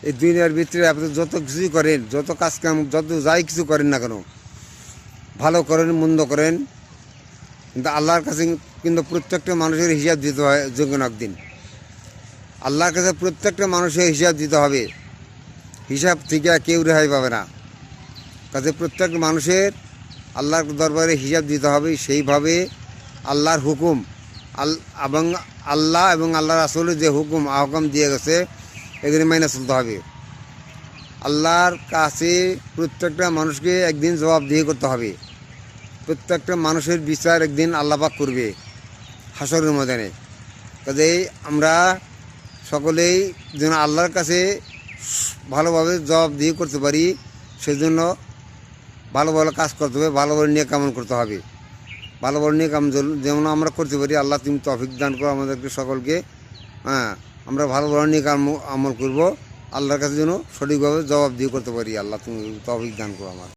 এই দুনিয়ার ভিতরে আপনি যত কিছুই করেন, যত কাজ কাম, যত যাই কিছু করেন না কেন, ভালো করেন মন্দ করেন, কিন্তু আল্লাহর কাছে কিন্তু প্রত্যেকটা মানুষের হিসাব দিতে হয় যে কোনো একদিন। আল্লাহর কাছে প্রত্যেকটা মানুষের হিসাব দিতে হবে, হিসাব থেকে কেউ রেহাই পাবে না। কাজে প্রত্যেক মানুষের আল্লাহর দরবারে হিসাব দিতে হবে। সেইভাবে আল্লাহর হুকুম এবং আল্লাহ এবং আল্লাহ রাসূলের যে হুকুম আহকাম দিয়ে গেছে এগুলি মেনে চলতে হবে। আল্লাহর কাছে প্রত্যেকটা মানুষকে একদিন জবাবদিহি করতে হবে। প্রত্যেকটা মানুষের বিচার একদিন আল্লাহ পাক করবে হাসরের ময়দানে। কাজেই আমরা সকলেই যেন আল্লাহর কাছে ভালোভাবে জবাবদিহি করতে পারি, সেজন্য ভালো ভালো কাজ করতে হবে, ভালো ভালো নিয়ে কামন করতে হবে। ভালো ভালো নিয়ে কাম যেমন আমরা করতে পারি, আল্লাহ তুমি তৌফিক দান করো আমাদেরকে সকলকে। হ্যাঁ, আমরা ভালো ভালো নিয়ে আমল করবো, আল্লাহর কাছে যেন সঠিকভাবে জবাবদিহি করতে পারি। আল্লাহ তুমি তৌফিক দান করো আমার।